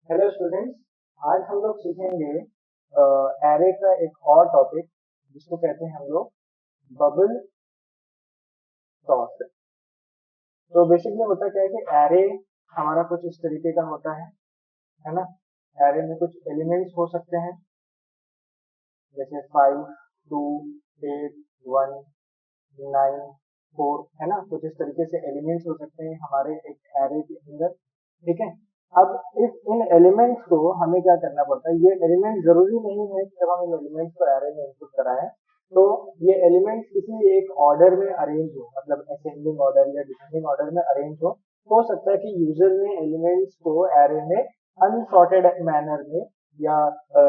Hello students. आज हम लोग सीखेंगे एरे का एक और टॉपिक जिसको कहते हैं हम लोग बबल सॉर्ट। तो बेसिकली होता क्या है कि एरे हमारा कुछ इस तरीके का होता है ना। एरे में कुछ एलिमेंट्स हो सकते हैं जैसे 5, 2, 8, 1, 9, 4, है ना। कुछ इस तरीके से एलिमेंट्स हो सकते हैं हमारे एक एरे के अंदर। ठीक है। अब इन एलिमेंट्स को हमें क्या करना पड़ता है, ये एलिमेंट जरूरी नहीं है कि जब हम इन एलिमेंट्स को एरे में इनपुट कराएं तो ये एलिमेंट्स किसी एक ऑर्डर में अरेंज हो, मतलब असेंडिंग ऑर्डर या डिसेंडिंग ऑर्डर में अरेंज हो सकता है कि यूजर ने एलिमेंट्स को एरे में अनसॉर्टेड मैनर में या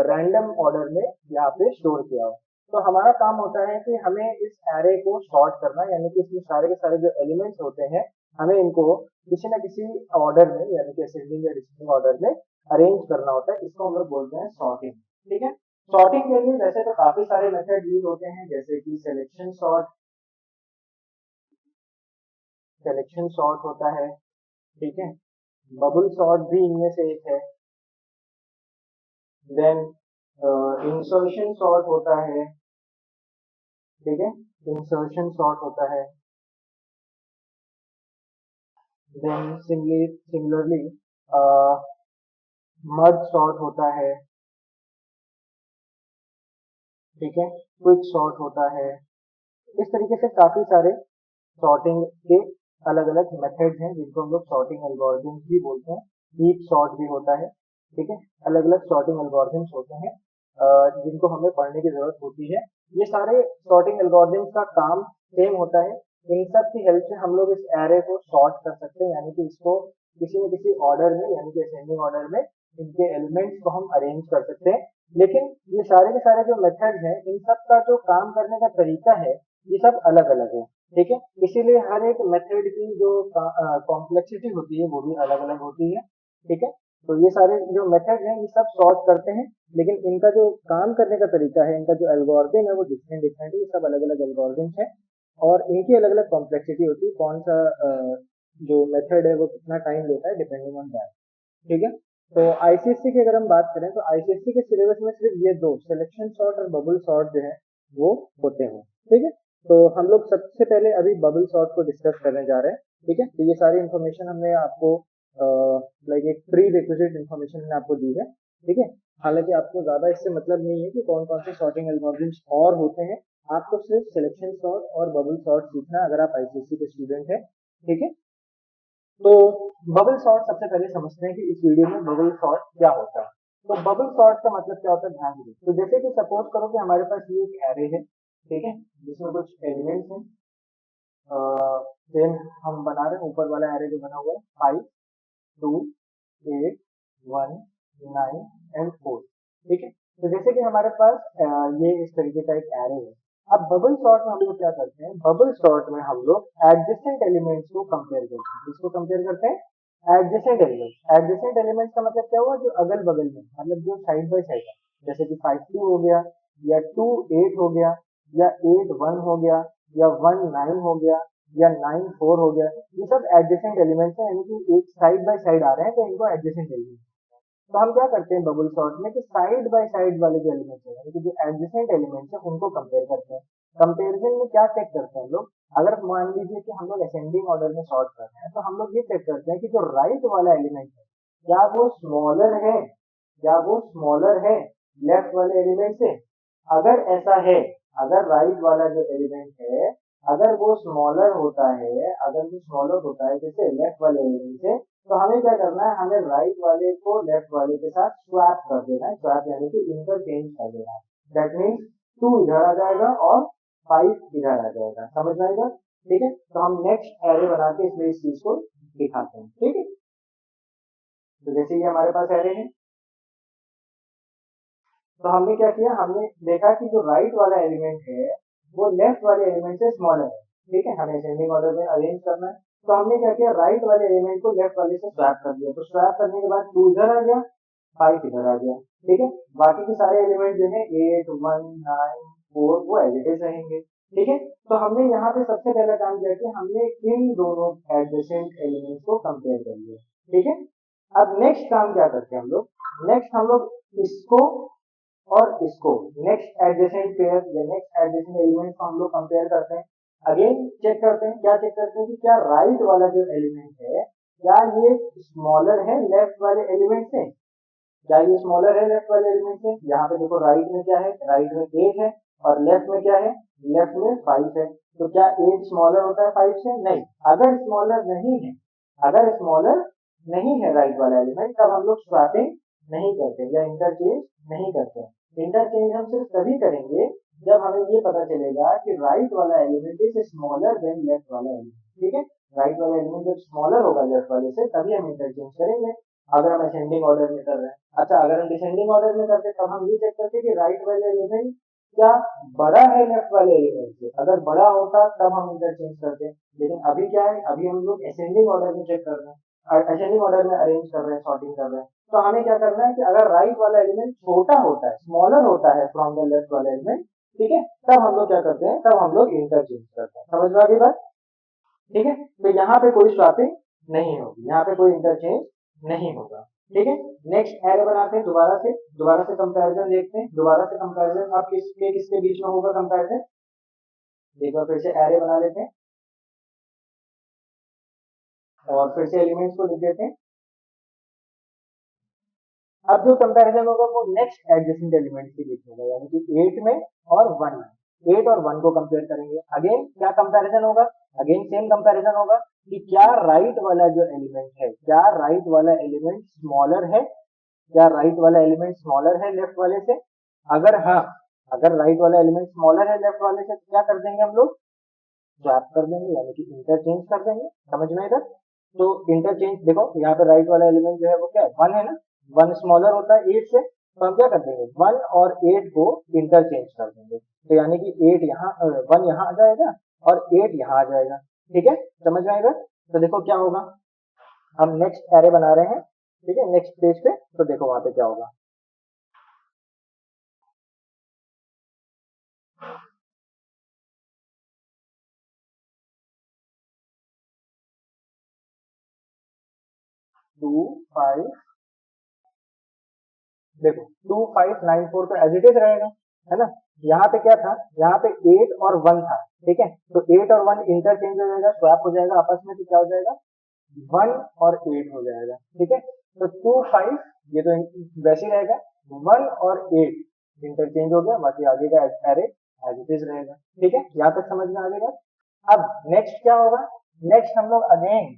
रैंडम ऑर्डर में यहाँ पे स्टोर किया हो। तो हमारा काम होता है कि हमें इस एरे को सॉर्ट करना, यानी कि इसमें सारे के सारे जो एलिमेंट्स होते हैं हमें इनको किसी ना किसी ऑर्डर में यानी कि असेंडिंग या डिसेंडिंग ऑर्डर में अरेंज करना होता है। इसको हम लोग बोलते हैं सॉर्टिंग। ठीक है। सॉर्टिंग के लिए वैसे तो काफी सारे मेथड यूज होते हैं जैसे कि सिलेक्शन सॉर्ट होता है। ठीक है। बबल सॉर्ट भी इनमें से एक है। देन इंसर्शन सॉर्ट होता है। ठीक है। इंसर्शन सॉर्ट होता है। देन सिमिलरली मर्ज सॉर्ट होता है। ठीक है। क्विक सॉर्ट होता है। इस तरीके से काफी सारे सॉर्टिंग के अलग अलग मेथड्स हैं जिनको हम लोग सॉर्टिंग एल्गोरिथम्स भी बोलते हैं। हीप सॉर्ट भी होता है। ठीक है। अलग अलग सॉर्टिंग एल्गोरिथम्स होते हैं जिनको हमें पढ़ने की जरूरत होती है। ये सारे सॉर्टिंग एल्गोरिथम्स का काम सेम होता है। इन सब की हेल्प से हम लोग इस एरे को सॉर्ट कर सकते हैं, यानी कि इसको किसी न किसी ऑर्डर में यानी कि असेंडिंग ऑर्डर में इनके एलिमेंट्स को हम अरेंज कर सकते हैं। लेकिन ये सारे के सारे जो मेथड्स हैं इन सब का जो काम करने का तरीका है ये सब अलग अलग है। ठीक है। इसीलिए हर एक मेथड की जो कॉम्प्लेक्सिटी होती है वो भी अलग अलग होती है। ठीक है। तो ये सारे जो मेथड हैं ये सब सॉर्ट करते हैं, लेकिन इनका जो काम करने का तरीका है, इनका जो एल्गोरिथम है वो डिफरेंट डिफरेंट है। ये सब अलग अलग एल्गोरिथम्स है और इनकी अलग अलग कॉम्प्लेक्सिटी होती है। कौन सा जो मेथड है वो कितना टाइम लेता है डिपेंडिंग ऑन दैट। ठीक है। तो आईसीएससी की अगर हम बात करें तो आईसीएससी के सिलेबस में सिर्फ ये दो सिलेक्शन सॉर्ट और बबल सॉर्ट जो है वो होते हैं। ठीक है। तो हम लोग सबसे पहले अभी बबल सॉर्ट को डिस्कस करने जा रहे हैं। ठीक है। तो ये सारी इन्फॉर्मेशन हमने आपको लाइक एक प्री रिक्विजिट इन्फॉर्मेशन हमने आपको दी है। ठीक है। हालांकि आपको ज्यादा इससे मतलब नहीं है कि कौन कौन से सॉर्टिंग एल्गोरिथम्स और होते हैं। आपको सिर्फ सिलेक्शन सॉर्ट और बबल सॉर्ट सीखना है अगर आप आईसीएससी के स्टूडेंट हैं। ठीक है। तो बबल सॉर्ट सबसे पहले समझते हैं कि इस वीडियो में बबल सॉर्ट क्या होता है। तो बबल सॉर्ट का मतलब क्या होता है, ध्यान दीजिए। तो जैसे कि सपोज करो कि हमारे पास ये एक एरे है। ठीक है। जिसमें कुछ एलिमेंट्स हैं। सेम हम बना रहे हैं, ऊपर वाला एरे जो बना हुआ है 5, 2, 8, 1, 9 एंड 4। ठीक है। तो जैसे कि हमारे पास ये इस तरीके का एक एरे है। अब बबल सॉर्ट में हम लोग क्या करते हैं, बबल सॉर्ट में हम लोग एडजेसेंट एलिमेंट्स को कंपेयर करते हैं। किसको कंपेयर करते हैं, एडजेसेंट एलिमेंट्स। एडजेसेंट एलिमेंट्स का मतलब क्या हुआ, जो अगल बगल में, मतलब जो साइड बाय साइड है। जैसे कि 5 2 हो गया, या 2 8 हो गया, या 8 1 हो गया, या 1 9 हो गया, या 9 4 हो गया। ये सब एडजेसेंट एलिमेंट्स हैं, यानी कि एक साइड बाय साइड आ रहे हैं तो इनको एडजेसेंट एलिमेंट। तो हम क्या करते हैं बबल सॉर्ट में कि साइड बाय साइड वाले जो एलिमेंट्स हैं, यानी कि जो एडजेसेंट एलिमेंट्स हैं उनको कंपेयर करते हैं। कंपेरिजन में क्या चेक करते हैं हम लोग, अगर मान लीजिए कि हम लोग असेंडिंग ऑर्डर में सॉर्ट कर रहे हैं तो हम लोग ये चेक करते हैं कि जो राइट वाला एलिमेंट है क्या वो स्मॉलर है, लेफ्ट वाले एलिमेंट से। अगर ऐसा है, अगर राइट वाला जो एलिमेंट है अगर वो स्मॉलर होता है, जैसे लेफ्ट वाले एलिमेंट से, तो हमें क्या करना है, हमें राइट वाले को लेफ्ट वाले के साथ स्वैप कर देना है। स्वैप यानी कि इंटरचेंज कर देना है। दैट मीन्स 2 इधर आ जाएगा और 5 इधर आ जाएगा। समझ में आएगा। ठीक है। तो हम नेक्स्ट एरे बना के इसमें इस चीज को दिखाते हैं। ठीक है। तो जैसे ये हमारे पास एरे है, तो हमने क्या किया, हमने देखा कि जो राइट वाला एलिमेंट है वो लेफ्ट वाले एलिमेंट से स्मॉलर है। ठीक है। हमें असेंडिंग ऑर्डर में अरेंज करना है। तो हमने क्या किया, राइट वाले एलिमेंट को लेफ्ट वाले से स्वैप कर दिया। तो स्वैप करने के बाद 2 इधर आ गया, 5 इधर आ गया। ठीक है। बाकी के सारे एलिमेंट जो है 8 1 9 4 वो एज इट इज रहेंगे। ठीक है। तो हमने यहाँ पे सबसे पहला काम किया कि हमने इन दोनों एडजेसेंट एलिमेंट्स को कंपेयर कर लिया। ठीक है। अब नेक्स्ट काम क्या करते हैं हम लोग, नेक्स्ट हम लोग इसको और इसको नेक्स्ट एडजेसेंट पेयर या नेक्स्ट एडजेसेंट एलिमेंट को हम लोग कंपेयर करते हैं। अगेन चेक करते हैं, क्या चेक करते हैं कि क्या राइट वाला जो एलिमेंट है क्या ये स्मॉलर है लेफ्ट वाले एलिमेंट से, क्या ये स्मॉलर है लेफ्ट वाले एलिमेंट से। यहाँ पे देखो राइट में क्या है, राइट में 8 है और लेफ्ट में क्या है, लेफ्ट में 5 है। तो क्या 8 स्मॉलर होता है 5 से? नहीं। अगर स्मॉलर नहीं है, अगर स्मॉलर नहीं है राइट वाला एलिमेंट, तब हम लोग स्वैपिंग नहीं करते या इंटरचेंज नहीं करते। इंटरचेंज हम सिर्फ तभी करेंगे जब हमें ये पता चलेगा कि राइट वाला element is smaller than left वाला एलिमेंट। ठीक है, राइट वाला एलिमेंट जब स्मॉलर होगा लेफ्ट वाले से तभी हम इंटरचेंज करेंगे, अगर हम असेंडिंग ऑर्डर में कर रहे हैं। अच्छा, अगर हम डिसेंडिंग ऑर्डर में करते तब हम ये चेक करते कि राइट वाले एलिमेंट क्या बड़ा है लेफ्ट वाले एलिमेंट से। अगर बड़ा होता तब हम इंटरचेंज करते, लेकिन अभी क्या है, अभी हम लोग असेंडिंग ऑर्डर में चेक कर रहे हैं, असेंडिंग ऑर्डर में अरेंज कर रहे हैं, सॉर्टिंग कर रहे हैं। तो हमें क्या करना है कि अगर राइट वाला एलिमेंट छोटा होता है, स्मॉलर होता है फ्रॉम द लेफ्ट वाला एलिमेंट, ठीक है, तब हम लोग क्या करते हैं, तब हम लोग इंटरचेंज करते हैं। समझ में आ गई बात? ठीक है, तो यहाँ पे कोई स्वैपिंग नहीं होगी, यहाँ पे कोई इंटरचेंज नहीं होगा। ठीक है, नेक्स्ट एरे बनाते हैं, दोबारा से कंपैरिजन देखते हैं। दोबारा से कंपैरिजन अब किसके किसके बीच में होगा कंपैरिजन, एक बार फिर से एरे बना लेते हैं और फिर से एलिमेंट्स को लिख देते हैं। अब जो कंपैरिजन होगा वो नेक्स्ट एडजेसेंट एलिमेंट के बीच होगा, यानी कि 8 में और 1 में। 8 और 1 को कंपेयर करेंगे। अगेन क्या कंपैरिजन होगा, अगेन सेम कंपैरिजन होगा कि क्या राइट वाला जो एलिमेंट है, क्या राइट वाला एलिमेंट स्मॉलर है, क्या राइट वाला एलिमेंट स्मॉलर है लेफ्ट वाले से। अगर हाँ, अगर राइट वाला एलिमेंट स्मॉलर है लेफ्ट वाले से तो क्या कर देंगे हम लोग, स्वैप कर देंगे, यानी कि इंटरचेंज कर देंगे। समझ में इधर? तो इंटरचेंज देखो, यहाँ पे राइट वाला एलिमेंट जो है वो क्या है, 1 है ना, 1 स्मॉलर होता है 8 से, तो हम क्या कर देंगे 1 और 8 को इंटरचेंज कर देंगे। तो यानी कि 8 यहाँ 1 यहाँ आ जाएगा और 8 यहाँ आ जाएगा। ठीक है, समझ में आएगा? तो देखो क्या होगा, हम नेक्स्ट एरे बना रहे हैं, ठीक है, नेक्स्ट पेज पे। तो देखो वहां पे क्या होगा, टू फाइव, देखो 2594 तो एज इट इज रहेगा, है ना। यहाँ पे क्या था, यहाँ पे 8 और 1 था, ठीक है, तो 8 और 1 इंटरचेंज हो जाएगा, स्वैप हो जाएगा आपस में, तो क्या हो जाएगा 1 और 8 हो जाएगा। ठीक है, तो 25 ये तो वैसे ही रहेगा, 1 और 8 इंटरचेंज हो गया, बाकी आगे का एरे एज इट इज रहेगा। ठीक है, यहाँ तक समझ में आ गया। अब नेक्स्ट क्या होगा, नेक्स्ट हम लोग अगेन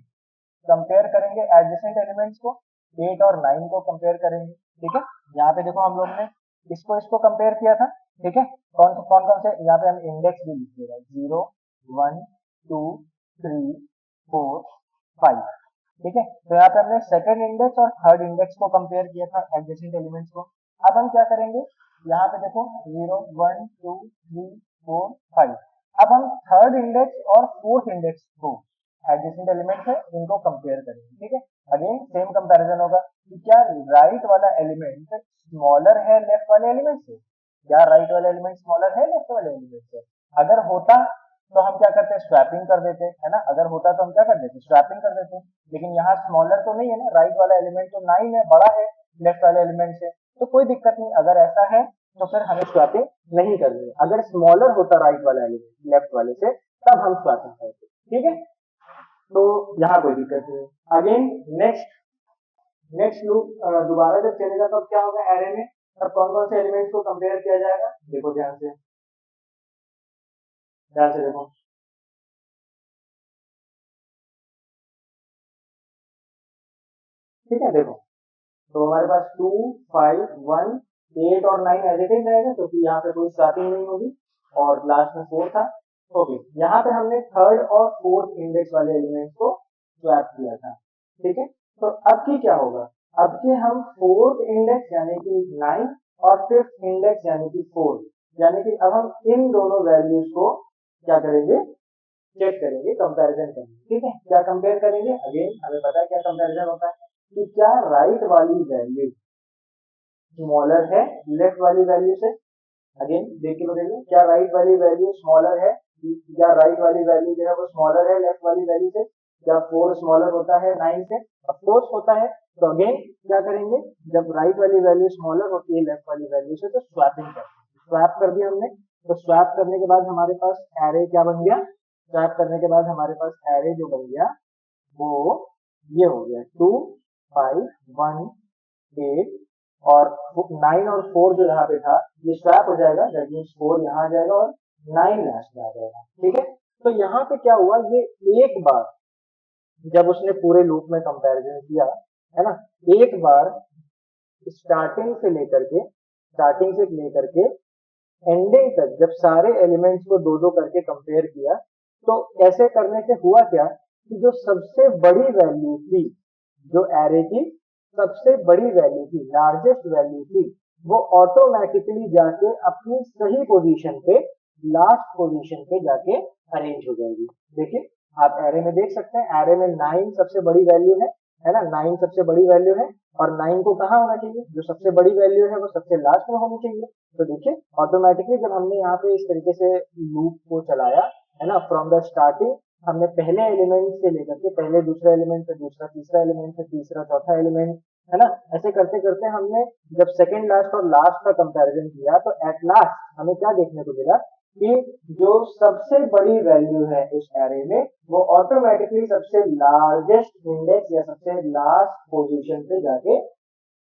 कंपेयर करेंगे एडजेसेंट एलिमेंट्स को, 8 और 9 को कंपेयर करेंगे। ठीक है, यहाँ पे देखो हम लोग ने इसको इसको कंपेयर किया था। ठीक है, कौन कौन कौन से, यहाँ पे हम इंडेक्स भी लिख दे रहे हैं, 0 1 2 3 4 5। ठीक है, तो यहाँ पे हमने सेकंड इंडेक्स और थर्ड इंडेक्स को कंपेयर किया था एडजेसेंट एलिमेंट्स को। अब हम क्या करेंगे, यहाँ पे देखो 0 1 2 3 4 5। अब हम थर्ड इंडेक्स और फोर्थ इंडेक्स को एडजेसेंट एलिमेंट है इनको कंपेयर करेंगे। ठीक है, अगेन सेम कंपैरिजन होगा कि क्या राइट वाला एलिमेंट स्मॉलर है लेफ्ट वाले एलिमेंट से, क्या राइट वाला एलिमेंट स्मॉलर है लेफ्ट वाले एलिमेंट से। अगर होता तो हम क्या करते, स्वैपिंग कर देते, है ना। अगर होता तो हम क्या कर देते, स्वैपिंग कर देते। लेकिन यहाँ स्मॉलर तो नहीं है ना, राइट वाला एलिमेंट तो 9 है, बड़ा है लेफ्ट वाले एलिमेंट से, तो कोई दिक्कत नहीं। अगर ऐसा है तो फिर हमें स्वैपिंग नहीं करनी है। अगर स्मॉलर होता राइट वाला एलिमेंट लेफ्ट वाले से तब हम स्वैपिंग करते। ठीक है, तो यहाँ कोई दिक्कत नहीं। अगेन नेक्स्ट नेक्स्ट लूप दोबारा जब चलेगा तो क्या होगा, एरे में तब कौन कौन से एलिमेंट्स को कंपेयर किया जाएगा, देखो ध्यान से, ध्यान से देखो। ठीक है, देखो तो हमारे पास 2 5 1 8 और 9 एज इट इज रहेगा, क्योंकि यहाँ पे कोई स्टार्टिंग नहीं होगी, और लास्ट में 4 था। ओके, यहाँ पे हमने थर्ड और फोर्थ इंडेक्स वाले एलिमेंट्स को स्वैप किया था। ठीक है, तो अब की क्या होगा, अब के हम फोर्थ इंडेक्स यानी कि 9 और फिफ्थ इंडेक्स यानी कि 4, यानी कि अब हम इन दोनों वैल्यूज को क्या करेंगे, चेक करेंगे, कंपैरिजन करेंगे। ठीक है, क्या कंपेयर करेंगे, अगेन हमें पता है क्या कंपैरिजन होता है कि क्या राइट वाली वैल्यू स्मॉलर है लेफ्ट वाली वैल्यू से। अगेन देख के बताइए, क्या राइट वाली वैल्यू स्मॉलर है, क्या राइट वाली वैल्यू जो है वो स्मॉलर है लेफ्ट वाली वैल्यू से। क्या 4 स्मॉलर होता है 9 से, ऑफ कोर्स होता है, तो अगेन क्या करेंगे, जब राइट वाली वैल्यू स्मॉलर होती है लेफ्ट वाली वैल्यू से तो स्वैपिंग करते हैं। स्वैप कर दिया हमने, तो स्वैप करने के बाद हमारे पास एरे क्या बन गया, स्वैप करने के बाद हमारे पास एरे जो बन गया वो ये हो गया 2 5 1 8 और 9 और 4 जो यहाँ पे था ये स्वैप हो जाएगा, दैट मीन्स 4 यहाँ आ जाएगा और 9 लास्ट में आ जाएगा। ठीक है, तो यहाँ पे क्या हुआ, ये एक बार जब उसने पूरे लूप में कंपैरिजन किया है ना, एक बार स्टार्टिंग से लेकर के एंडिंग तक जब सारे एलिमेंट्स को दो दो करके कंपेयर किया, तो ऐसे करने से हुआ क्या कि जो सबसे बड़ी वैल्यू थी, जो एरे की सबसे बड़ी वैल्यू थी, लार्जेस्ट वैल्यू थी, वो ऑटोमेटिकली जाके अपनी सही पोजीशन पे, लास्ट पोजीशन पे जाके अरेंज हो जाएगी। देखिए आप एरे में देख सकते हैं, एरे में 9 सबसे बड़ी वैल्यू है ना, 9 सबसे बड़ी वैल्यू है और 9 को कहाँ होना चाहिए, जो सबसे बड़ी वैल्यू है वो सबसे लास्ट में होनी चाहिए। तो देखिए ऑटोमेटिकली जब हमने यहाँ पे इस तरीके से लूप को चलाया है ना, फ्रॉम द स्टार्टिंग हमने पहले एलिमेंट से लेकर के पहले दूसरा एलिमेंट, फिर दूसरा तीसरा एलिमेंट, फिर तीसरा चौथा एलिमेंट, है ना, ऐसे करते करते हमने जब सेकंड लास्ट और लास्ट का कंपैरिजन किया तो एट लास्ट हमें क्या देखने को मिला कि जो सबसे बड़ी वैल्यू है उस एरे में वो ऑटोमेटिकली सबसे लार्जेस्ट इंडेक्स या सबसे लास्ट पोजीशन पे जाके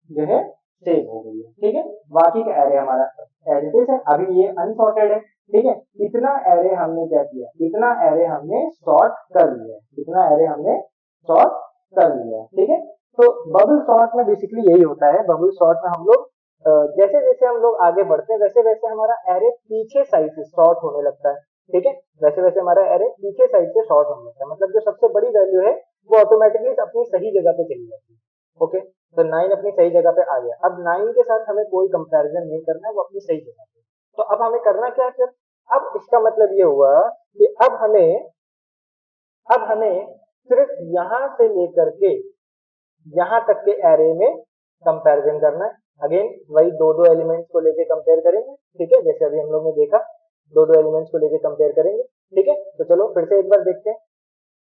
जो है सेव हो गई है। ठीक है, बाकी का एरे हमारा एज इट इज है, अभी ये अनसॉर्टेड है। ठीक है, इतना एरे हमने क्या किया, इतना एरे हमने सॉर्ट कर लिया, इतना एरे हमने सॉर्ट कर लिया। ठीक है, तो बबल सॉर्ट में बेसिकली यही होता है, बबल सॉर्ट में हम लोग जैसे जैसे हम लोग आगे बढ़ते हैं वैसे वैसे हमारा एरे पीछे साइड से शॉर्ट होने लगता है। ठीक है, वैसे वैसे हमारा एरे पीछे साइड से शॉर्ट होने लगता है, मतलब जो सबसे बड़ी वैल्यू है वो ऑटोमेटिकली अपनी सही जगह पे चली जाती है। ओके, तो 9 अपनी सही जगह पे आ गया, अब 9 के साथ हमें कोई कंपैरिजन नहीं करना है, वो अपनी सही जगह पे। तो अब हमें करना क्या है फिर, अब इसका मतलब ये हुआ कि अब हमें सिर्फ यहां से लेकर के यहां तक के एरे में कंपैरिजन करना है। अगेन वही दो दो एलिमेंट्स को लेके कंपेयर करेंगे। ठीक है, जैसे अभी हम लोग ने देखा दो दो एलिमेंट्स को लेके कंपेयर करेंगे। ठीक है, तो चलो फिर से एक बार देखते हैं।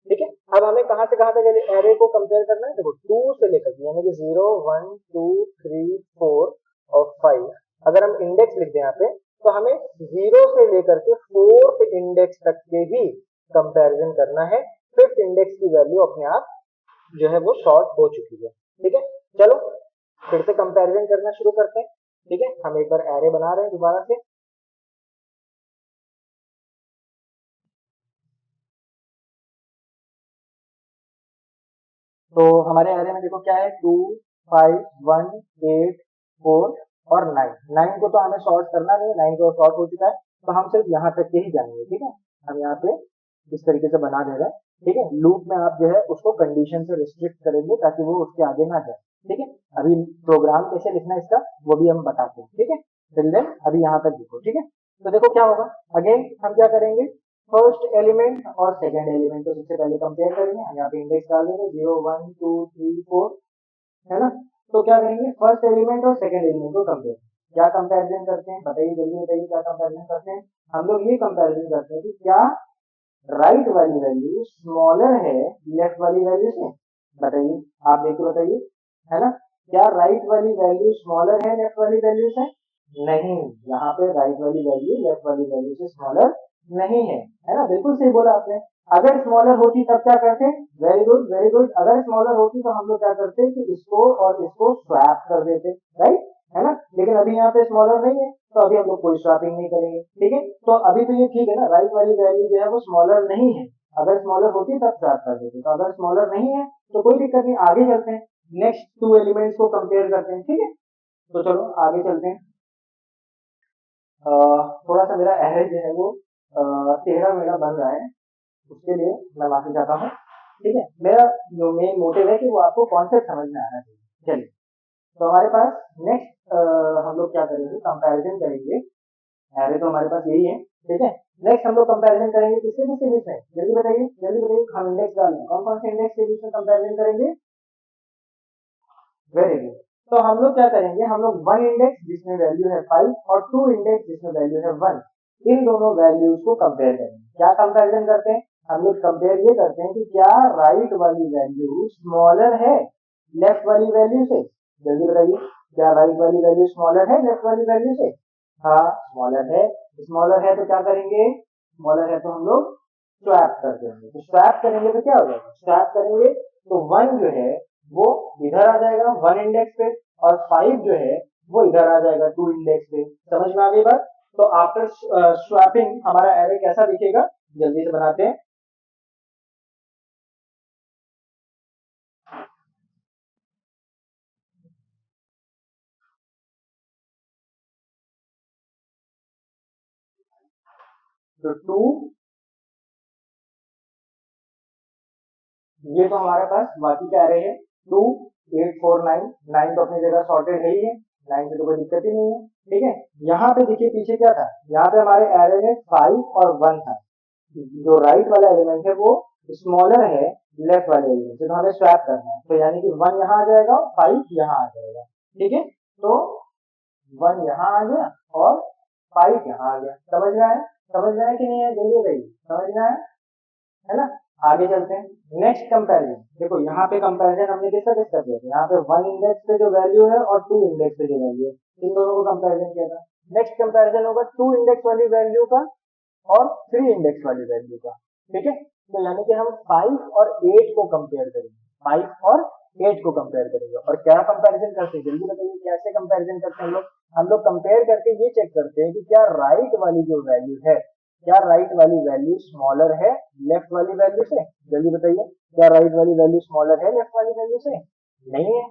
ठीक है, अब हमें कहां से कहां तक एरे को कंपेयर करना है, देखो 2 से लेकर यानी कि 0 1 2 3 4 और 5, अगर हम इंडेक्स लिख दें यहाँ पे तो हमें 0 से लेकर के 4th इंडेक्स तक के ही कंपैरिजन करना है। 5th इंडेक्स की वैल्यू अपने आप जो है वो शॉर्ट हो चुकी है। ठीक है, चलो फिर से कंपैरिजन करना शुरू करते हैं। ठीक है, हम एक बार एरे बना रहे हैं दोबारा से। तो हमारे एरे में देखो क्या है, 2 5 1 8 4 और 9। 9 को तो हमें सॉर्ट करना नहीं, 9 को सॉर्ट हो चुका है, तो हम सिर्फ यहाँ तक के ही जाएंगे। ठीक है, हम यहाँ पे इस तरीके से बना दे रहे हैं। ठीक है, लूप में आप जो है उसको कंडीशन से रिस्ट्रिक्ट करेंगे ताकि वो उसके आगे ना जाए। ठीक है, अभी प्रोग्राम कैसे लिखना है इसका वो भी हम बताते हैं। ठीक है, टिल देन अभी यहाँ तक देखो। ठीक है, तो देखो क्या होगा, अगेन हम क्या करेंगे, फर्स्ट एलिमेंट और सेकंड एलिमेंट को सबसे पहले कंपेयर करेंगे। हम यहाँ पे इंडेक्स डाल देंगे 0 1 2 3 4, है ना। तो क्या करेंगे, फर्स्ट एलिमेंट और सेकंड एलिमेंट को कंपेयर, क्या कंपैरिजन करते हैं बताइए, जल्दी बताइए क्या कंपैरिजन करते हैं। हम लोग ये कंपैरिजन करते हैं कि क्या राइट वाली वैल्यू स्मॉलर है लेफ्ट वाली वैल्यू से, बताइए, आप देख के बताइए, है ना। क्या राइट वाली वैल्यू स्मॉलर है लेफ्ट वाली वैल्यू से, नहीं, यहाँ पे राइट वाली वैल्यू लेफ्ट वाली वैल्यू से स्मॉलर नहीं है ना, बिल्कुल सही बोला आपने। अगर स्मॉलर होती तब क्या करते, वेरी गुड वेरी गुड, अगर स्मॉलर होती तो हम लोग क्या करते कि इसको और इसको स्वैप कर देते, राइट, है ना। लेकिन अभी यहाँ पे स्मॉलर नहीं है तो अभी हम लोग कोई स्वैपिंग नहीं करेंगे। ठीक है, तो अभी तो ये ठीक है ना, राइट वाली वैल्यू जो है वो स्मॉलर नहीं है, अगर स्मॉलर होती तब स्वैप कर देते, तो अगर स्मॉलर नहीं है तो कोई दिक्कत नहीं, आगे चलते हैं, नेक्स्ट 2 एलिमेंट्स को कंपेयर करते हैं। ठीक है, तो चलो आगे चलते हैं। थोड़ा सा मेरा एरे जो है वो टेढ़ा मेढ़ा बन रहा है, उसके लिए मैं माफी चाहता हूँ। ठीक है, मेरा जो मेन मोटिव है कि वो आपको कॉन्सेप्ट समझ में आना चाहिए। चलिए, तो हमारे पास नेक्स्ट हम लोग क्या करेंगे, कंपैरिजन करेंगे। एरे तो हमारे पास यही है। ठीक है, नेक्स्ट हम लोग कंपैरिजन करेंगे किसके किसके बीच में, जल्दी बताइए जल्दी बताइए, हम इंडेक्स डालें, कौन कौन से इंडेक्स के बीच में कंपैरिजन करेंगे, वेरी गुड। तो हम लोग क्या करेंगे, हम लोग 1 इंडेक्स जिसमें वैल्यू है 5 और 2 इंडेक्स जिसमें वैल्यू है 1, इन दोनों वैल्यूज को कंपेयर करेंगे। क्या कंपैरिजन करते हैं, हम लोग कंपेयर ये करते हैं कि क्या राइट वाली वैल्यू स्मॉलर है लेफ्ट वाली वैल्यू से? जल्दी बताइए, क्या राइट वाली वैल्यू स्मॉलर है लेफ्ट वाली वैल्यू से? हाँ स्मॉलर है। स्मॉलर है तो क्या करेंगे, स्मॉलर है तो हम लोग स्वैप कर देंगे। तो स्वैप करेंगे तो क्या हो जाएगा, स्वैप करेंगे तो 1 जो है वो इधर आ जाएगा 1 इंडेक्स पे, और 5 जो है वो इधर आ जाएगा 2 इंडेक्स पे। समझ में आ गई बात? तो आफ्टर स्वैपिंग हमारा एरे कैसा दिखेगा, जल्दी से बनाते हैं। तो 2, ये तो हमारे पास बाकी क्या एरे है, 2 8 4 9, 9 तो अपनी जगह सॉर्टेड है ही है, 9 से तो कोई दिक्कत ही नहीं है। ठीक है, यहाँ पे देखिए पीछे क्या था, यहाँ पे हमारे एरे में 5 और 1 था। जो राइट वाला एलिमेंट है वो स्मॉलर है लेफ्ट वाले एलिमेंट से, तो हमें स्वैप करना है। तो यानी कि 1 यहाँ आ जाएगा, 5 यहाँ आ जाएगा। ठीक है, तो 1 यहाँ आ गया और 5 यहाँ आ गया। समझ में आया? समझ में आया कि नहीं है, जल्दी बताइए, समझ में आया है ना? आगे चलते हैं। नेक्स्ट कंपैरिजन, देखो यहाँ पे कंपैरिजन हमने किसका किसका किया था, यहाँ पे 1 इंडेक्स पे जो वैल्यू है और 2 इंडेक्स पे जो वैल्यू है, इन दोनों को कंपैरिजन किया था। नेक्स्ट कंपैरिजन होगा 2 इंडेक्स वाली वैल्यू का और 3 इंडेक्स वाली वैल्यू का। ठीक है, तो यानी कि हम 5 और 8 को कंपेयर करेंगे, 5 और 8 को कंपेयर करेंगे। और क्या कंपैरिजन करते हैं, जल्दी बताइए कैसे कंपैरिजन करते हैं हम लोग? हम लोग कंपेयर करके ये चेक करते हैं कि क्या राइट वाली जो वैल्यू है, क्या राइट वाली वैल्यू स्मॉलर है लेफ्ट वाली वैल्यू से? जल्दी बताइए, क्या राइट वाली वैल्यू स्मॉलर है लेफ्ट वाली वैल्यू से? नहीं है।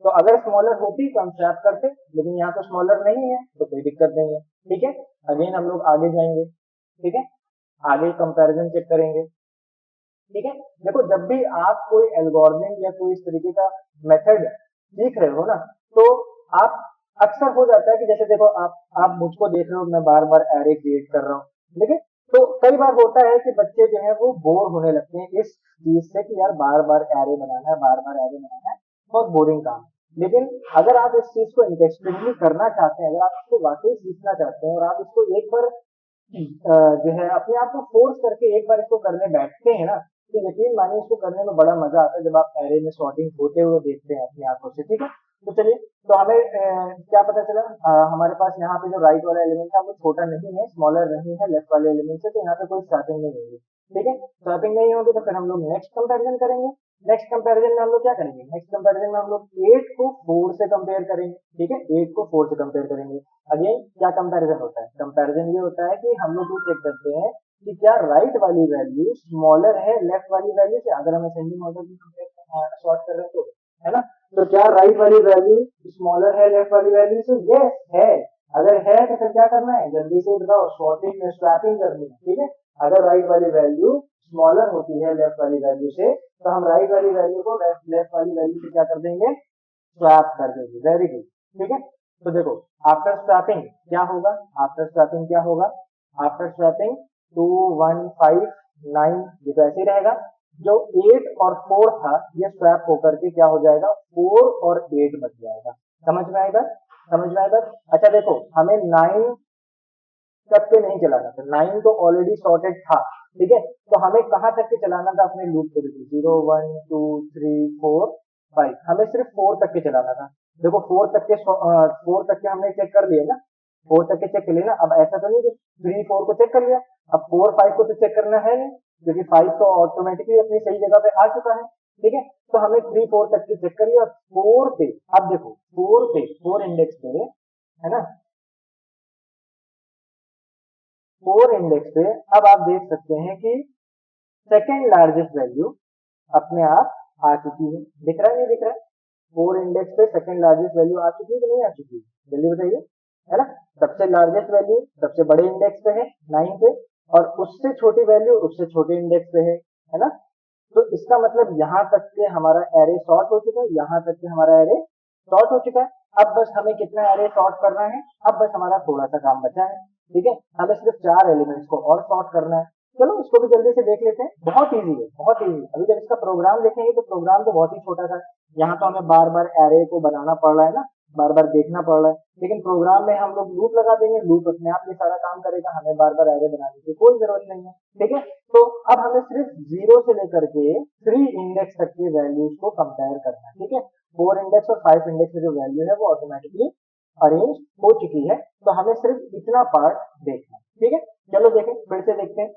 तो अगर स्मॉलर होती तो हम स्वैप करते, लेकिन यहाँ तो स्मॉलर नहीं है तो कोई दिक्कत नहीं है। ठीक है, अगेन हम लोग आगे जाएंगे। ठीक है, आगे कंपैरिजन चेक करेंगे। ठीक है, देखो जब भी आप कोई एल्गोरिथम या कोई इस तरीके का मेथड सीख रहे हो ना, तो आप अक्सर हो जाता है कि जैसे देखो आप मुझको देख रहे हो, मैं बार बार एरे क्रिएट कर रहा हूँ, ठीक है, तो कई बार होता है कि बच्चे जो है वो बोर होने लगते हैं इस चीज से कि यार बार बार एरे बनाना है, बार बार एरे बनाना है, बहुत बोरिंग काम है। लेकिन अगर आप इस चीज को इंटरेस्टिंगली करना चाहते हैं, अगर आप इसको वाकई सीखना चाहते हैं और आप इसको एक बार जो है अपने आप को फोर्स करके एक बार इसको करने बैठते हैं ना, तो यकीन मानिए इसको करने में बड़ा मजा आता है जब आप एरे में सॉर्टिंग होते हुए देखते हैं अपनी आंखों से। ठीक है, तो चलिए, तो हमें क्या पता चला, हमारे पास यहाँ पे जो राइट वाला एलिमेंट है वो छोटा नहीं है, स्मॉलर नहीं है लेफ्ट वाले एलिमेंट से, तो यहाँ पे कोई स्वैपिंग नहीं होगी। ठीक है, स्वैपिंग नहीं होगी तो फिर हम लोग नेक्स्ट कंपैरिजन करेंगे। नेक्स्ट कंपैरिजन में हम लोग क्या करेंगे, नेक्स्ट कंपैरिजन में हम लोग 8 को 4 से कंपेयर करेंगे। ठीक है, 8 को 4 से कंपेयर करेंगे। अगेन क्या कंपैरिजन होता है, कंपैरिजन ये होता है कि हम लोग ये चेक करते हैं कि क्या राइट वाली वैल्यू स्मॉलर है लेफ्ट वाली वैल्यू से, अगर हम असेंडिंग ऑर्डर में कंपेयर सॉर्ट कर रहे हैं तो, है ना? तो क्या राइट वाली वैल्यू स्मॉलर है लेफ्ट वाली वैल्यू से? यस है। अगर है तो फिर क्या करना है, जल्दी से बताओ, सॉर्टिंग में स्वैपिंग करनी है। ठीक है, अगर राइट वाली वैल्यू स्मॉलर होती है लेफ्ट वाली वैल्यू से, तो हम राइट वाली वैल्यू को लेफ्ट वाली वैल्यू से क्या कर देंगे, स्वैप कर देंगे। Very good. ठीक है, तो देखो आफ्टर स्वैपिंग क्या होगा, आफ्टर स्वैपिंग क्या होगा, आफ्टर स्वैपिंग 2 1 5 9, ये तो ऐसे ही रहेगा। जो 8 और 4 था ये स्वैप होकर के क्या हो जाएगा, 4 और 8 बच जाएगा। समझ में आएगा, समझ में आएगा। अच्छा देखो, हमें 9 तक के नहीं चलाना था, 9 तो ऑलरेडी सॉर्टेड था। ठीक है, तो हमें कहाँ तक के चलाना था अपने लूप को, देखो 0 1 2 3 4 5, हमें सिर्फ 4 तक के चलाना था। देखो 4 तक के हमने चेक कर लिए ना, 4 तक के चेक कर लिए ना। अब ऐसा तो नहीं कि 3 4 को चेक कर लिया, अब 4 5 को तो चेक करना है नहीं, क्योंकि 5 तो ऑटोमेटिकली अपनी सही जगह पे आ चुका है। ठीक है, तो हमें 3 4 तक के चेक कर लिया, 4 पे अब देखो 4 पे 4 इंडेक्स पे, है ना, 4 इंडेक्स पे अब आप देख सकते हैं कि सेकेंड लार्जेस्ट वैल्यू अपने आप आ चुकी है। दिख रहा है नहीं दिख रहा है, 4 इंडेक्स पे सेकेंड लार्जेस्ट वैल्यू आ चुकी है कि नहीं आ चुकी है, जल्दी बताइए, है ना? सबसे लार्जेस्ट वैल्यू सबसे बड़े इंडेक्स पे है 9 पे, और उससे छोटी वैल्यू उससे छोटे इंडेक्स पे है ना? तो इसका मतलब यहाँ तक के हमारा एरे सॉर्ट हो चुका है, यहाँ तक के हमारा एरे सॉर्ट हो चुका है। अब बस हमें कितना एरे सॉर्ट करना है, अब बस हमारा थोड़ा सा काम बचा है। ठीक है, हमें सिर्फ 4 एलिमेंट्स को और सॉर्ट करना है। चलो इसको भी जल्दी से देख लेते हैं, बहुत इजी है, बहुत इजी। अभी जब इसका प्रोग्राम देखेंगे तो प्रोग्राम तो बहुत ही छोटा सा है, यहाँ तो हमें बार बार एरे को बनाना पड़ रहा है ना, बार बार देखना पड़ रहा है, लेकिन प्रोग्राम में हम लोग लूप लगा देंगे, लूप अपने आप ये सारा काम करेगा, हमें बार बार एरे बनाने की कोई जरूरत नहीं है। ठीक है, तो अब हमें सिर्फ 0 से लेकर के 3 इंडेक्स तक के वैल्यूज को कंपेयर करना है। ठीक है, 4 इंडेक्स और 5 इंडेक्स में जो वैल्यू है वो ऑटोमेटिकली अरेंज हो चुकी है। तो हमें सिर्फ इतना पार्ट देखना है, ठीक है। चलो देखें, फिर से देखते हैं,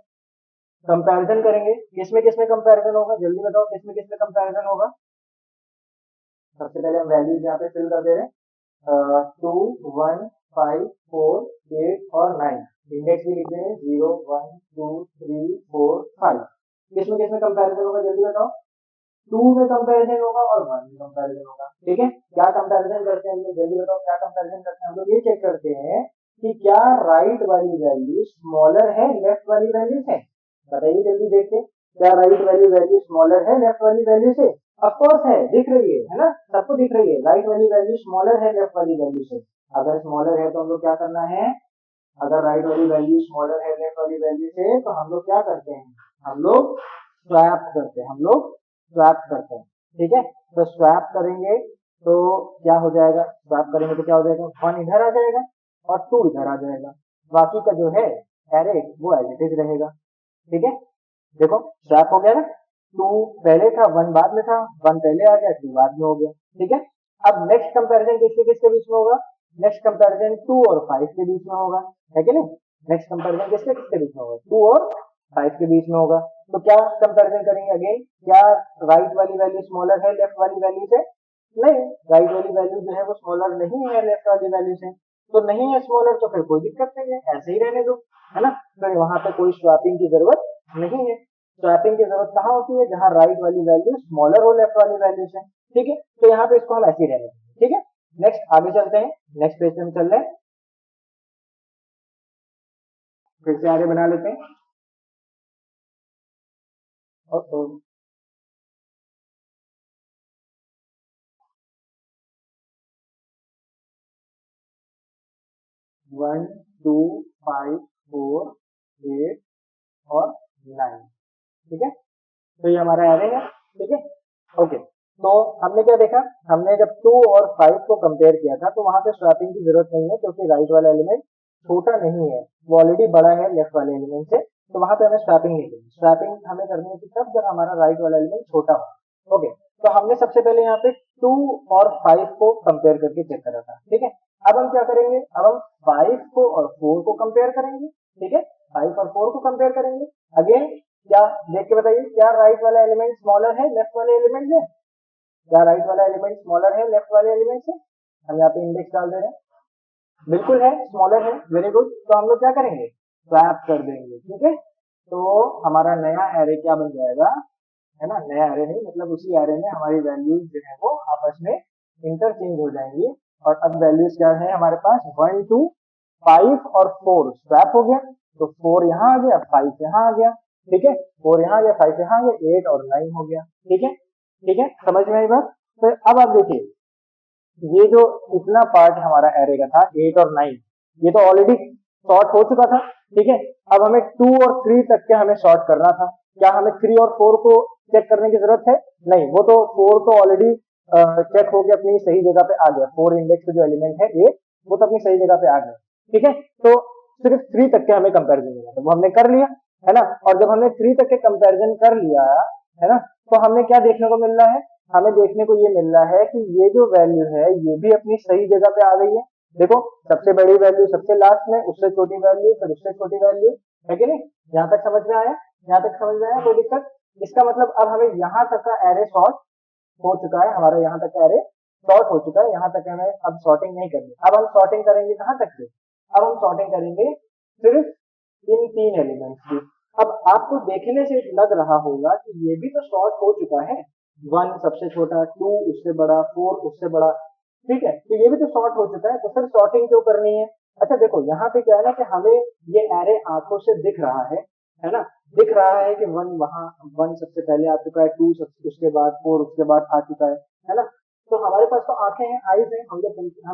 कंपैरिजन करेंगे। किसमें कंपैरिजन होगा, जल्दी बताओ, किसमें कंपैरिजन होगा। सबसे पहले हम वैल्यूज यहाँ पे फिल कर दे रहे हैं, 2 1 5 4 8 और 9। इंडेक्स भी लिख रहे हैं 0 1 2 3 4 5। किसमें कंपैरिजन होगा, जल्दी बताओ। 2 में कंपैरिजन होगा और 1 में कंपैरिजन होगा, ठीक है। क्या कंपैरिजन करते हैं हम लोग, जल्दी बताओ क्या कंपैरिजन करते हैं हम लोग। ये चेक करते हैं कि क्या राइट वाली वैल्यू स्मॉलर है लेफ्ट वाली वैल्यू से। बताइए जल्दी देख के, क्या राइट वाली वैल्यू स्मॉलर है लेफ्ट वाली वैल्यू से। ऑफ कोर्स है, दिख रही है ना, सबको दिख रही है। राइट वाली वैल्यू स्मॉलर है लेफ्ट वाली वैल्यू से। अगर स्मॉलर है तो हम लोग क्या करना है, अगर राइट वाली वैल्यू स्मॉलर है लेफ्ट वाली वैल्यू से, तो हम लोग क्या करते हैं, हम लोग स्वैप करते हैं, हम लोग स्वैप करते हैं, ठीक है। तो स्वैप करेंगे तो क्या हो जाएगा, स्वैप करेंगे तो क्या हो जाएगा, 1 इधर आ जाएगा और 2 इधर आ जाएगा। बाकी का जो है एरे वो एज इट इज रहेगा, ठीक है। देखो स्वैप हो गया ना, 2 पहले था 1 बाद में था, 1 पहले आ गया 2 बाद में हो गया, ठीक है। अब नेक्स्ट कंपैरिजन किसके बीच में होगा, नेक्स्ट कंपैरिजन 2 और 5 के बीच में होगा, है कि नहीं। नेक्स्ट कंपैरिजन किसके बीच में होगा, 2 और 5 के बीच में होगा। तो क्या कंपैरिजन करेंगे अगेन, क्या राइट वाली वैल्यू स्मॉलर है लेफ्ट वाली वैल्यू से। नहीं, राइट वाली वैल्यू जो है वो स्मॉलर नहीं है लेफ्ट वाली वैल्यू से, तो नहीं है स्मॉलर तो फिर कोई दिक्कत नहीं है, ऐसे ही रहने दो, है ना। तो वहां पे कोई स्वैपिंग की जरूरत नहीं है। स्वैपिंग की जरूरत कहाँ होती है, जहां राइट वाली वैल्यू स्मॉलर हो लेफ्ट वाली वैल्यू से, ठीक है। तो यहाँ पे इसको हम ऐसे ही रहने देंगे, ठीक है। नेक्स्ट आगे चलते हैं, नेक्स्ट पेज पे हम चल रहे हैं, फिर से आगे बना लेते हैं। और 1 2 5 4 8 और 9, ठीक है। तो ये हमारा एरे है, ठीक है, ओके। तो हमने क्या देखा, हमने जब 2 और 5 को कंपेयर किया था तो वहां पे स्वैपिंग की जरूरत नहीं है, क्योंकि राइट वाला एलिमेंट छोटा नहीं है, वो ऑलरेडी बड़ा है लेफ्ट वाले एलिमेंट से। तो वहां पे हमें स्वैपिंग नहीं करनी, स्वैपिंग हमें करनी होती तब जब हमारा राइट वाला एलिमेंट छोटा हो, ओके। तो हमने सबसे पहले यहाँ पे 2 और 5 को कंपेयर करके चेक करा था, ठीक है। अब हम क्या करेंगे, अब हम 5 को और 4 को कंपेयर करेंगे, ठीक है। 5 और 4 को कंपेयर करेंगे अगेन। क्या देख के बताइए, क्या राइट वाला एलिमेंट स्मॉलर है लेफ्ट वाले एलिमेंट से, क्या राइट वाला एलिमेंट स्मॉलर है लेफ्ट वाले एलिमेंट से। हम यहाँ पे इंडेक्स डाल दे रहे हैं, बिल्कुल है, स्मॉलर है, वेरी गुड। तो हम लोग क्या करेंगे, स्वैप कर देंगे, ठीक है। तो हमारा नया एरे क्या बन जाएगा, है ना, नया एरे नहीं मतलब उसी एरे में हमारी वैल्यूज जो है वो आपस में इंटरचेंज हो जाएंगी। और अब वैल्यूज क्या है हमारे पास, 1 2 5 और 4 स्वैप हो गया, तो 4 यहाँ आ गया 5 यहाँ आ गया, ठीक है। 4 यहाँ आ गया 5 यहाँ आ गया, 8 और 9 हो गया, ठीक है, ठीक है, समझ में आई बात। तो अब आप देखिए, ये जो इतना पार्ट हमारा एरे का था 8 और 9, ये तो ऑलरेडी सॉर्ट हो चुका था, ठीक है। अब हमें 2 और 3 तक के हमें सॉर्ट करना था। क्या हमें 3 और 4 को चेक करने की जरूरत है, नहीं, वो तो 4 तो ऑलरेडी चेक हो गया, अपनी सही जगह पे आ गया। 4 इंडेक्स का जो एलिमेंट है 8, वो तो अपनी सही जगह पे आ गया, ठीक है। तो सिर्फ 3 तक के हमें कंपेरिजन करना था, वो हमने कर लिया, है ना। और जब हमने 3 तक के कंपेरिजन कर लिया, है ना, तो हमें क्या देखने को मिल रहा है, हमें देखने को ये मिल रहा है कि ये जो वैल्यू है ये भी अपनी सही जगह पे आ गई है। देखो, सबसे बड़ी वैल्यू सबसे लास्ट में, उससे छोटी वैल्यू फिर उससे छोटी वैल्यू, है कि नहीं। यहाँ तक समझ में आया, यहाँ तक समझ में आया, कोई दिक्कत। इसका मतलब अब हमें यहाँ तक का एरे सॉर्ट हो चुका है, हमारा यहाँ तक का एरे सॉर्ट हो चुका है, यहाँ तक हमें अब सॉर्टिंग नहीं करनी। अब हम सॉर्टिंग करेंगे कहाँ तक से, अब हम सॉर्टिंग करेंगे सिर्फ इन 3 एलिमेंट्स की। अब आपको देखने से लग रहा होगा कि ये भी तो सॉर्ट हो चुका है, 1 सबसे छोटा, 2 उससे बड़ा, 4 उससे बड़ा, ठीक है। तो ये भी तो सॉर्ट हो चुका है, तो फिर सॉर्टिंग क्यों करनी है। अच्छा देखो, यहाँ पे क्या है ना कि हमें ये एरे आंखों से दिख रहा है ना, दिख रहा है कि 1 वहां 1 सबसे पहले आ चुका है, 2 उसके बाद, 4 उसके बाद आ चुका है ना। तो हमारे पास तो आंखें हैं, आईज हैं, हम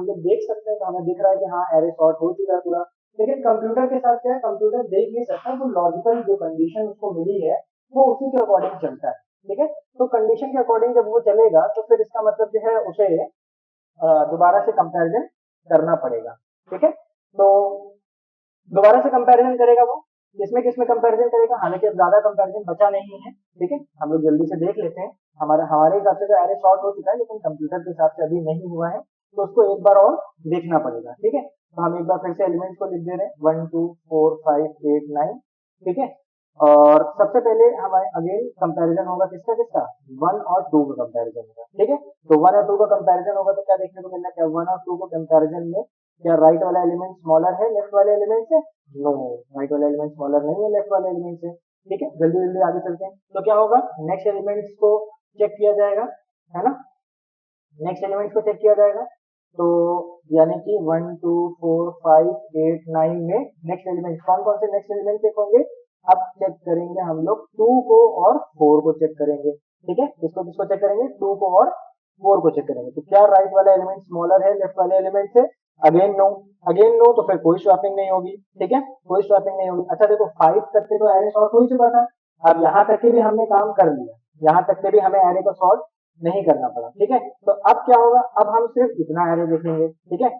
लोग देख सकते हैं, तो हमें दिख रहा है कि हाँ एरे सॉर्ट हो चुका है पूरा। लेकिन कंप्यूटर के साथ क्या है, कंप्यूटर देख नहीं सकता, तो लॉजिकल जो कंडीशन उसको मिली है वो उसी के अकॉर्डिंग चलता है, ठीक है। तो कंडीशन के अकॉर्डिंग जब वो चलेगा तो फिर इसका मतलब जो है उसे दोबारा से कंपैरिजन करना पड़ेगा, ठीक है। तो दोबारा से कंपैरिजन करेगा वो, किसमें किसमें कंपैरिजन करेगा, हालांकि अब ज्यादा कंपैरिजन बचा नहीं है, ठीक है। हम लोग जल्दी से देख लेते हैं हमारे हमारे हिसाब से तो एरे सॉर्ट हो चुका है, लेकिन कंप्यूटर के हिसाब से अभी नहीं हुआ है, तो उसको एक बार और देखना पड़ेगा। ठीक है, तो हम एक बार फिर से एलिमेंट्स को लिख दे रहे हैं 1 2 4 5 8 9। ठीक है, और सबसे पहले हमारे अगेन कंपैरिजन होगा किसका किसका, 1 और 2 का कंपैरिजन होगा। ठीक है, तो 1 और 2 का कंपैरिजन होगा तो क्या देखने को मिलना है, क्या 1 और 2 को कंपैरिजन में क्या राइट वाला एलिमेंट स्मॉलर है लेफ्ट वाले एलिमेंट से? नो, राइट वाला एलिमेंट स्मॉलर नहीं है लेफ्ट वाले एलिमेंट से। ठीक है, जल्दी जल्दी आगे चलते हैं। तो क्या होगा, नेक्स्ट एलिमेंट्स को चेक किया जाएगा, है ना, नेक्स्ट एलिमेंट्स को चेक किया जाएगा। तो यानी कि 1 2 4 5 8 9 में नेक्स्ट एलिमेंट कौन कौन से नेक्स्ट एलिमेंट चेक होंगे, अब चेक करेंगे हम लोग 2 को और 4 को चेक करेंगे। ठीक है, किसको किसको चेक करेंगे, 2 को और 4 को चेक करेंगे। तो क्या राइट वाला एलिमेंट स्मॉलर है लेफ्ट वाले एलिमेंट से? अगेन नो, अगेन नो, तो फिर कोई स्वैपिंग नहीं होगी। ठीक है, कोई स्वैपिंग नहीं होगी। अच्छा देखो 5 तक के तो एरे सॉर्ट हो ही चुका था, अब यहाँ तक के भी हमने काम कर लिया, यहाँ तक के भी हमें एरे को सॉर्ट नहीं करना पड़ा। ठीक है, तो अब क्या होगा, अब हम सिर्फ इतना एरे देखेंगे। ठीक है,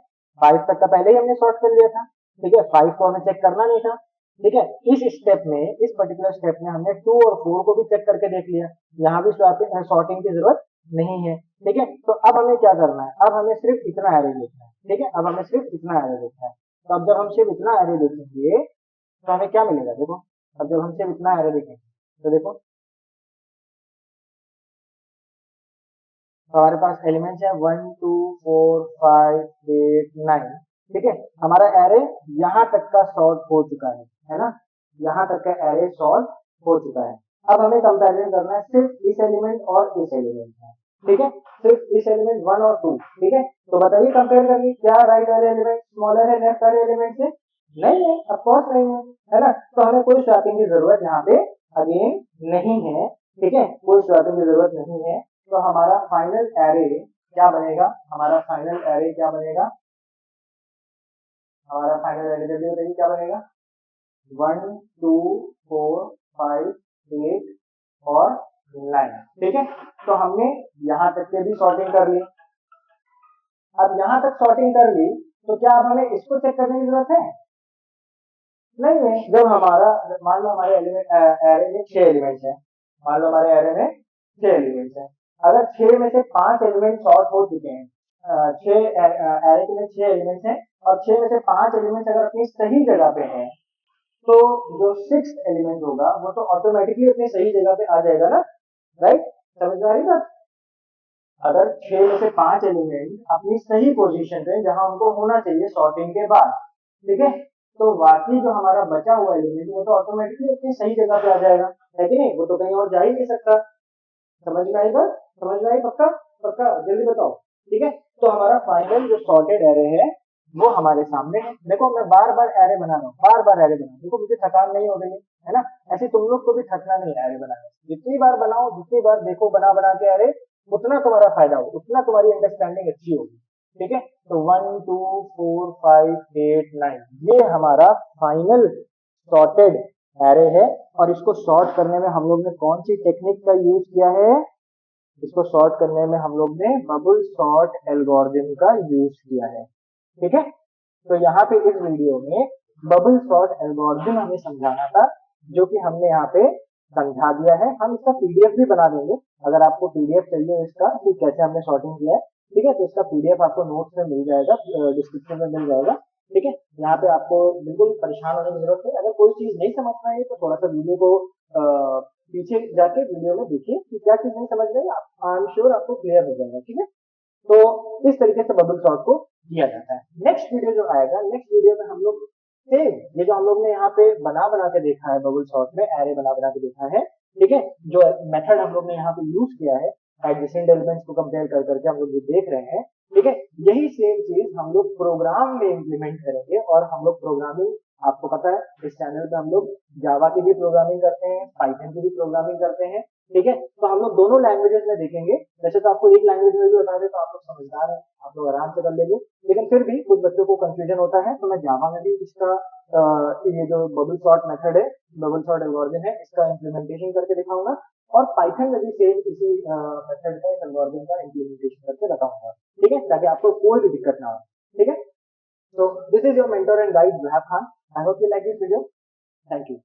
5 तक का पहले ही हमने सॉर्ट कर लिया था। ठीक है, 5 को हमें चेक करना नहीं था। ठीक है, इस स्टेप में, इस पर्टिकुलर स्टेप में हमने 2 और 4 को भी चेक करके देख लिया, यहाँ भी स्वैपिंग सॉर्टिंग की जरूरत नहीं है। ठीक है, तो अब हमें क्या करना है, अब हमें सिर्फ इतना एरे देखना है। ठीक है, अब हमें सिर्फ इतना एरे देखना है। तो अब जब हम सिर्फ इतना एरे देखेंगे तो हमें क्या मिलेगा, देखो अब जब हम सिर्फ इतना एरे देखेंगे तो देखो तो हमारे पास एलिमेंट्स है 1 2 4 5 8 9। ठीक है, हमारा एरे यहाँ तक का सॉर्ट हो चुका है ना, यहाँ तक का एरे सॉर्ट हो चुका है। अब हमें कंपैरिजन करना है सिर्फ इस एलिमेंट और इस एलिमेंट का। ठीक है, सिर्फ इस एलिमेंट 1 और 2। ठीक है, तो बताइए कंपेयर करके क्या राइट वाले एलिमेंट स्मॉलर है लेफ्ट वाले एलिमेंट से? नहीं है, ऑफ कोर्स नहीं है ना, तो हमें कोई स्वैपिंग की जरूरत यहाँ पे अगेन नहीं है। ठीक है, कोई स्वैपिंग की जरूरत नहीं है। तो हमारा फाइनल एरे क्या बनेगा, हमारा फाइनल एरे क्या बनेगा, हमारा फाइनल एरे जल्दी बताइए क्या बनेगा, 1 2 4 5 8 और 9। ठीक है, तो हमने यहाँ तक के भी सॉर्टिंग कर ली। अब यहाँ तक सॉर्टिंग कर ली तो क्या अब हमें इसको चेक करने की जरूरत है? नहीं है। जब हमारा, मान लो हमारे एलिमेंट एरे में 6 एलिमेंट्स हैं, मान लो हमारे एरे में 6 एलिमेंट्स हैं, अगर 6 में से 5 एलिमेंट सॉर्ट हो चुके हैं, 6 एरे में 6 एलिमेंट्स हैं और 6 में से 5 एलिमेंट्स अगर अपनी सही जगह पे हैं, तो जो 6th एलिमेंट होगा वो तो ऑटोमेटिकली अपनी सही जगह पे आ जाएगा ना, राइट, समझ में आ रही बात? अगर 6 में से 5 एलिमेंट अपनी सही पोजीशन पे जहां उनको होना चाहिए सॉर्टिंग के बाद, ठीक है, तो बाकी जो हमारा बचा हुआ एलिमेंट वो तो ऑटोमेटिकली अपनी सही जगह पे आ जाएगा, है कि नहीं, वो तो कहीं और जा ही नहीं सकता। समझ में आई बात, समझ में आई, पक्का पक्का जल्दी बताओ। ठीक है, तो हमारा फाइनल जो सॉर्टेड एरे है वो हमारे सामने है। देखो मैं बार बार एरे बना रहा हूँ, बार बार एरे बना रहा हूँ, देखो मुझे थकान नहीं हो रही है ना, ऐसे तुम लोग को भी थकना नहीं है एरे बनाने से। जितनी बार बनाओ, जितनी बार देखो बना बना के एरे, उतना तुम्हारा फायदा हो, उतना तुम्हारी अंडरस्टैंडिंग अच्छी होगी। ठीक है, तो 1 2 4 5 8 9 ये हमारा फाइनल सॉर्टेड एरे है। और इसको सॉर्ट करने में हम लोग ने कौन सी टेक्निक का यूज किया है, इसको सॉर्ट करने में हम लोग ने बबल सॉर्ट एल्गोरिथम का यूज किया है। ठीक है, तो यहाँ पे इस वीडियो में बबल सॉर्ट एल्गोरिथम हमें समझाना था, जो कि हमने यहाँ पे समझा दिया है। हम इसका पीडीएफ भी बना देंगे, अगर आपको पीडीएफ चाहिए इसका कि कैसे हमने सॉर्टिंग किया है, ठीक है, तो इसका पीडीएफ आपको नोट्स में मिल जाएगा, डिस्क्रिप्शन में मिल जाएगा। ठीक है, यहाँ पे आपको बिल्कुल परेशान होने की जरूरत नहीं। अगर कोई चीज नहीं समझ में आई तो थोड़ा सा वीडियो को पीछे जाके वीडियो में देखिए कि क्या चीज नहीं समझ रहे, आई एम श्योर आपको क्लियर हो जाएगा। ठीक है, तो इस तरीके से बबल सॉर्ट को किया जाता है। नेक्स्ट वीडियो जो आएगा, नेक्स्ट वीडियो में हम लोग सेम ये जो हम लोग ने यहाँ पे बना बना के देखा है बबल सॉर्ट में, एरे बना बना के देखा है, ठीक है, जो मेथड हम लोग ने यहाँ पे यूज किया है एडजेसेंट एलिमेंट्स को कंपेयर कर करके हम लोग जो देख रहे हैं, ठीक है, यही सेम चीज हम लोग प्रोग्राम में इम्प्लीमेंट करेंगे। और हम लोग प्रोग्रामिंग, आपको पता है इस चैनल पे हम लोग जावा की भी प्रोग्रामिंग करते हैं, पाइथन की भी प्रोग्रामिंग करते हैं। ठीक है, तो हम लोग दोनों लैंग्वेजेस में देखेंगे। वैसे तो आपको एक लैंग्वेज में भी बता दें तो आप लोग समझदार हैं, आप लोग आराम से कर लेंगे, लेकिन फिर भी कुछ बच्चों को कंफ्यूजन होता है, तो मैं जावा में भी इसका ये जो बबल सॉर्ट मेथड है, बबल सॉर्ट एल्गोरिथम है, इसका इम्प्लीमेंटेशन करके दिखाऊंगा। और पाइथन में भी सेम इसी मेथड का, इस एल्गोरिथम का इम्प्लीमेंटेशन करके बताऊंगा। ठीक है, ताकि आपको कोई भी दिक्कत ना हो। ठीक है, so this is your mentor and guide Zuhaib Khan. I hope you like this video. Thank you.